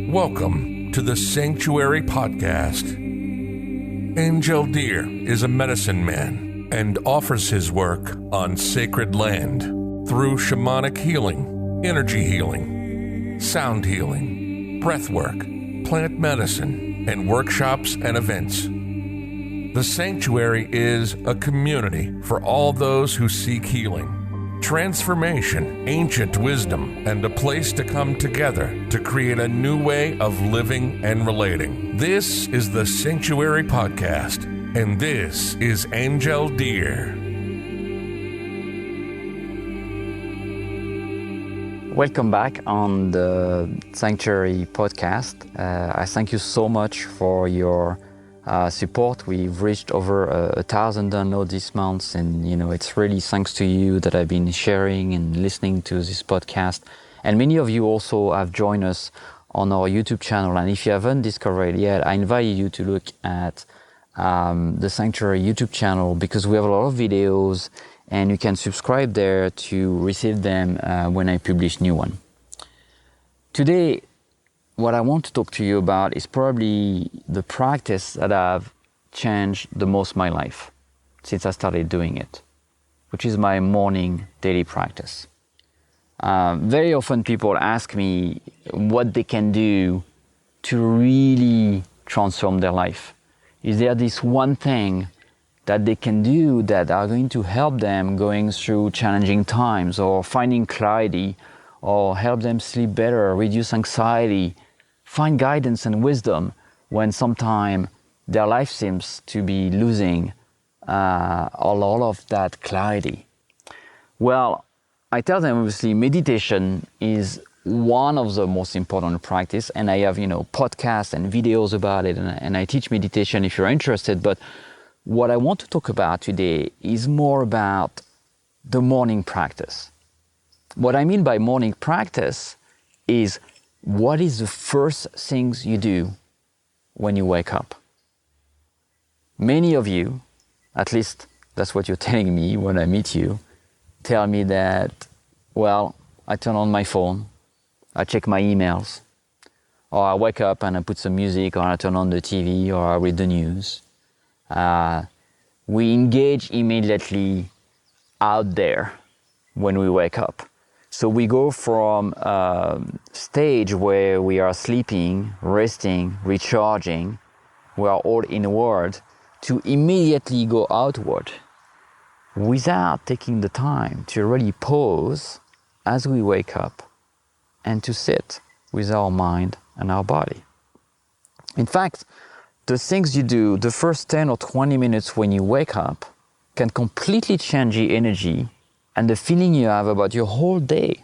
Welcome to the Sanctuary Podcast. Angel Deer is a medicine man and offers his work on sacred land through shamanic healing, energy healing, sound healing, breath work, plant medicine, and workshops and events. The Sanctuary is a community for all those who seek healing, transformation, ancient wisdom, and a place to come together to create a new way of living and relating. This is the Sanctuary Podcast, and this is Angel Deer. Welcome back on the Sanctuary Podcast. I thank you so much for your support. We've reached over 1,000 downloads this month, and it's really thanks to you that I've been sharing and listening to this podcast. And many of you also have joined us on our YouTube channel. And if you haven't discovered it yet, I invite you to look at the Sanctuary YouTube channel, because we have a lot of videos, and you can subscribe there to receive them when I publish new one. Today, what I want to talk to you about is probably the practice that I've changed the most in my life since I started doing it, which is my morning daily practice. Very often people ask me what they can do to really transform their life. Is there this one thing that they can do that are going to help them going through challenging times, or finding clarity, or help them sleep better, reduce anxiety, find guidance and wisdom when sometimes their life seems to be losing a lot of that clarity? Well, I tell them obviously meditation is one of the most important practice, and I have podcasts and videos about it, and I teach meditation if you're interested. But what I want to talk about today is more about the morning practice. What I mean by morning practice is, what is the first things you do when you wake up? Many of you, at least that's what you're telling me when I meet you, tell me that, well, I turn on my phone, I check my emails, or I wake up and I put some music, or I turn on the TV, or I read the news. We engage immediately out there when we wake up. So we go from a stage where we are sleeping, resting, recharging, we are all inward, to immediately go outward without taking the time to really pause as we wake up and to sit with our mind and our body. In fact, the things you do the first 10 or 20 minutes when you wake up can completely change the energy and the feeling you have about your whole day.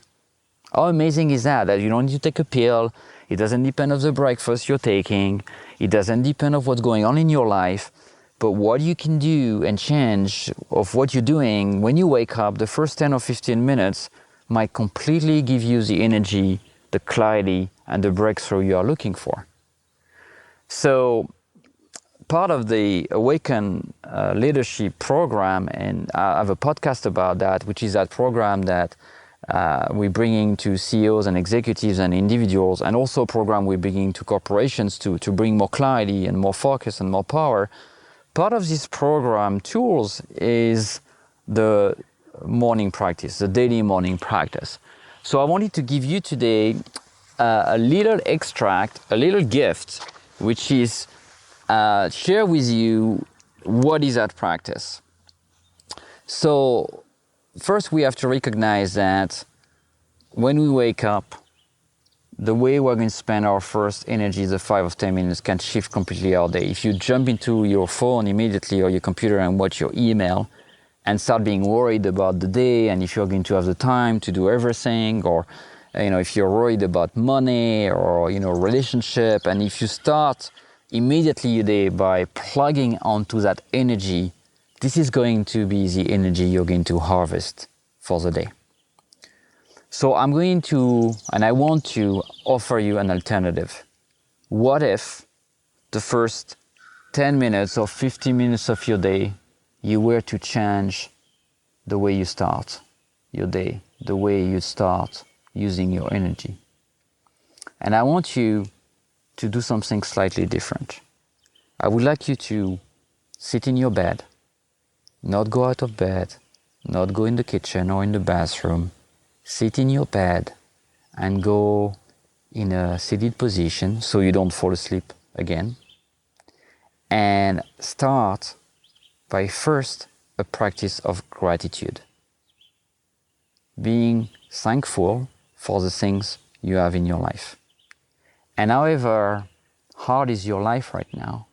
How amazing is that? That you don't need to take a pill. It doesn't depend on the breakfast you're taking. It doesn't depend on what's going on in your life. But what you can do and change of what you're doing when you wake up, the first 10 or 15 minutes might completely give you the energy, the clarity, and the breakthrough you are looking for. So part of the Awaken Leadership program, and I have a podcast about that, which is that program that we're bringing to CEOs and executives and individuals, and also a program we're bringing to corporations to bring more clarity and more focus and more power. Part of this program tools is the morning practice, the daily morning practice. So I wanted to give you today a little extract, a little gift, which is share with you what is that practice. So first we have to recognize that when we wake up, the way we're going to spend our first energy, the 5 or 10 minutes, can shift completely our day. If you jump into your phone immediately or your computer and watch your email and start being worried about the day, and if you're going to have the time to do everything, or if you're worried about money or relationship, and if you start immediately your day by plugging onto that energy, this is going to be the energy you're going to harvest for the day. So I want to offer you an alternative. What if the first 10 minutes or 15 minutes of your day, you were to change the way you start your day, the way you start using your energy? And I want you to do something slightly different. I would like you to sit in your bed, not go out of bed, not go in the kitchen or in the bathroom. Sit in your bed and go in a seated position so you don't fall asleep again. And start by first a practice of gratitude. Being thankful for the things you have in your life. And however hard is your life right now,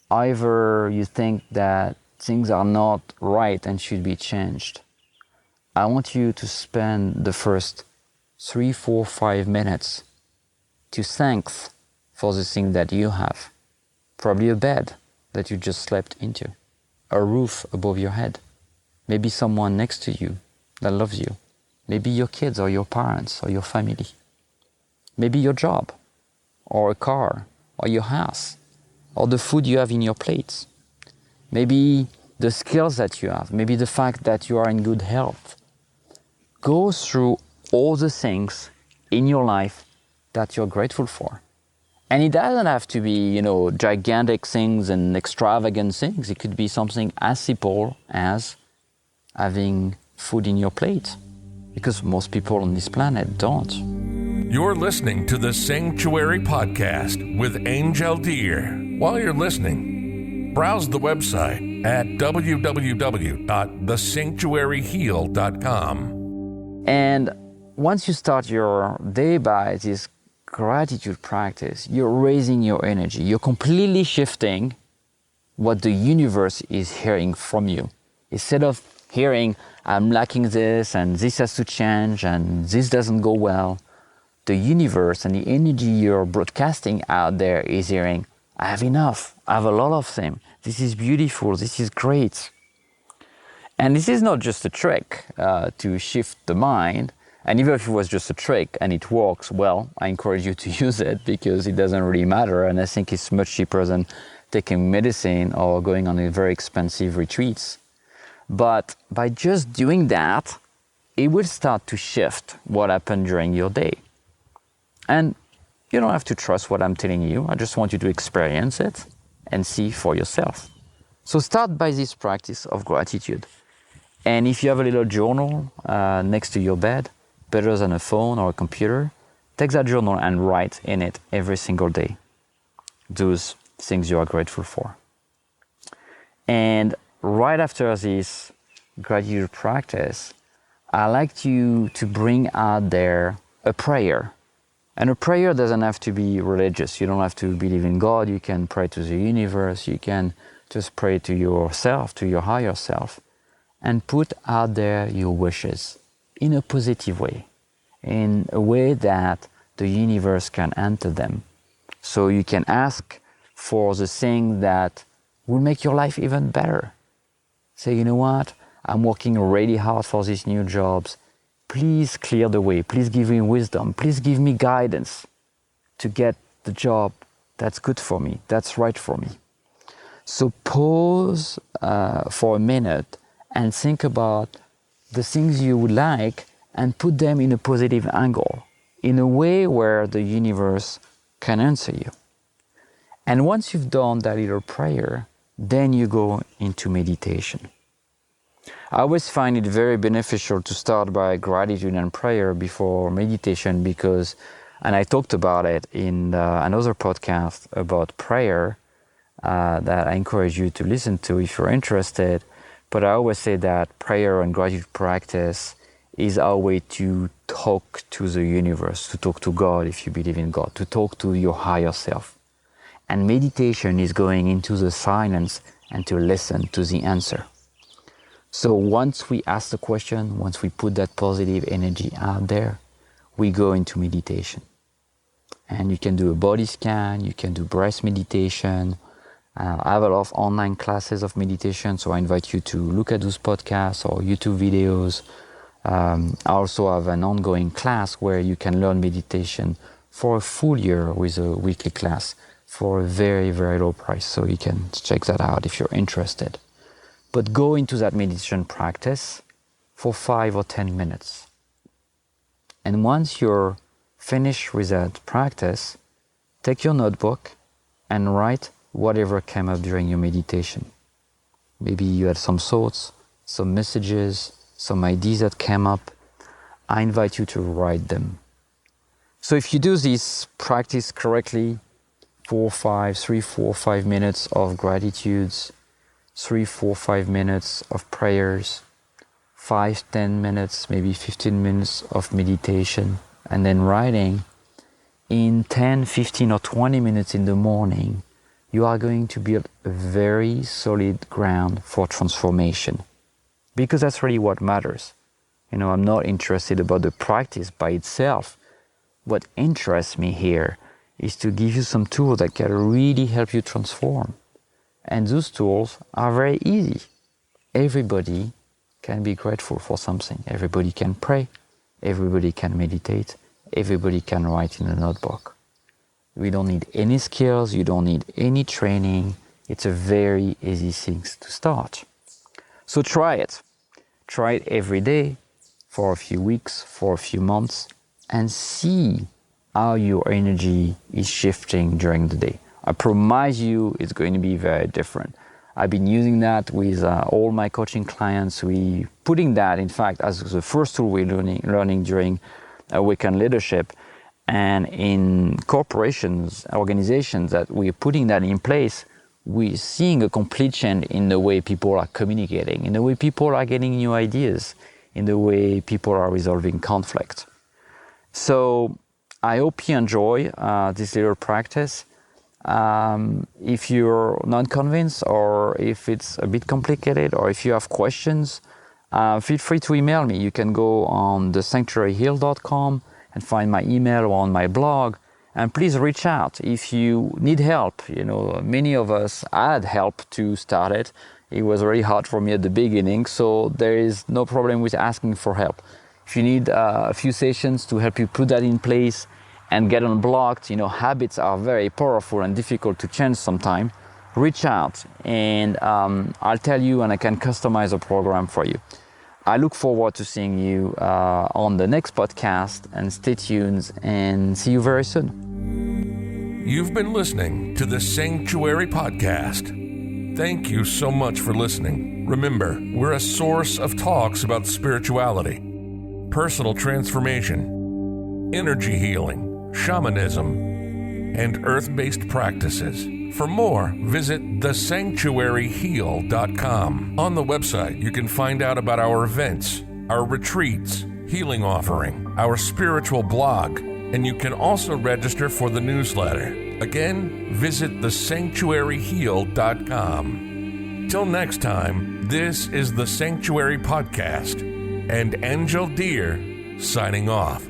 however you think that things are not right and should be changed, I want you to spend the first 3, 4, 5 minutes to thank for the thing that you have. Probably a bed that you just slept into, a roof above your head, maybe someone next to you that loves you, maybe your kids or your parents or your family, maybe your job or a car or your house or the food you have in your plates, maybe the skills that you have, maybe the fact that you are in good health. Go through all the things in your life that you're grateful for. And it doesn't have to be, gigantic things and extravagant things. It could be something as simple as having food in your plate, because most people on this planet don't. You're listening to the Sanctuary Podcast with Angel Deer. While you're listening, browse the website at www.thesanctuaryheal.com. And once you start your day by this gratitude practice, you're raising your energy. You're completely shifting what the universe is hearing from you. Instead of hearing, I'm lacking this and this has to change and this doesn't go well, the universe and the energy you're broadcasting out there is hearing, I have enough, I have a lot of them, this is beautiful, this is great. And this is not just a trick to shift the mind. And even if it was just a trick and it works well, I encourage you to use it because it doesn't really matter. And I think it's much cheaper than taking medicine or going on a very expensive retreats. But by just doing that, it will start to shift what happened during your day. And you don't have to trust what I'm telling you. I just want you to experience it and see for yourself. So start by this practice of gratitude. And if you have a little journal next to your bed, better than a phone or a computer, take that journal and write in it every single day those things you are grateful for. And right after this gratitude practice, I like you to bring out there a prayer. And a prayer doesn't have to be religious. You don't have to believe in God. You can pray to the universe. You can just pray to yourself, to your higher self, and put out there your wishes in a positive way, in a way that the universe can enter them. So you can ask for the thing that will make your life even better. Say, you know what? I'm working really hard for these new jobs. Please clear the way. Please give me wisdom. Please give me guidance to get the job that's good for me, that's right for me. So pause for a minute and think about the things you would like and put them in a positive angle, in a way where the universe can answer you. And once you've done that little prayer, then you go into meditation. I always find it very beneficial to start by gratitude and prayer before meditation because, and I talked about it in another podcast about prayer that I encourage you to listen to if you're interested. But I always say that prayer and gratitude practice is our way to talk to the universe, to talk to God if you believe in God, to talk to your higher self. And meditation is going into the silence and to listen to the answer. So once we ask the question, once we put that positive energy out there, we go into meditation. And you can do a body scan, you can do breath meditation. I have a lot of online classes of meditation, so I invite you to look at those podcasts or YouTube videos. I also have an ongoing class where you can learn meditation for a full year with a weekly class for a very, very low price. So you can check that out if you're interested. But go into that meditation practice for 5 or 10 minutes. And once you're finished with that practice, take your notebook and write whatever came up during your meditation. Maybe you had some thoughts, some messages, some ideas that came up. I invite you to write them. So if you do this practice correctly, 3, 4, 5 minutes of gratitudes, 3, 4, 5 minutes of prayers, 5, 10 minutes, maybe 15 minutes of meditation, and then writing, in 10, 15 or 20 minutes in the morning, you are going to build a very solid ground for transformation. Because that's really what matters. I'm not interested about the practice by itself. What interests me here is to give you some tools that can really help you transform. And those tools are very easy. Everybody can be grateful for something. Everybody can pray. Everybody can meditate. Everybody can write in a notebook. We don't need any skills. You don't need any training. It's a very easy thing to start. So try it. Try it every day for a few weeks, for a few months, and see how your energy is shifting during the day. I promise you it's going to be very different. I've been using that with all my coaching clients. We putting that, in fact, as the first tool we're learning during Awaken Leadership. And in corporations, organizations that we're putting that in place, we're seeing a complete change in the way people are communicating, in the way people are getting new ideas, in the way people are resolving conflict. So I hope you enjoy this little practice. If you're not convinced, or if it's a bit complicated, or if you have questions, feel free to email me. You can go on thesanctuaryheal.com and find my email on my blog. And please reach out if you need help. Many of us had help to start it. It was very hard for me at the beginning, so there is no problem with asking for help. If you need a few sessions to help you put that in place and get unblocked, habits are very powerful and difficult to change sometimes, reach out and I'll tell you, and I can customize a program for you. I look forward to seeing you on the next podcast, and stay tuned and see you very soon. You've been listening to the Sanctuary Podcast. Thank you so much for listening. Remember, we're a source of talks about spirituality, personal transformation, energy healing, shamanism, and earth-based practices. For more, visit thesanctuaryheal.com. On the website, you can find out about our events, our retreats, healing offering, our spiritual blog, and you can also register for the newsletter. Again, visit thesanctuaryheal.com. Till next time, this is the Sanctuary Podcast, and Angel Deer signing off.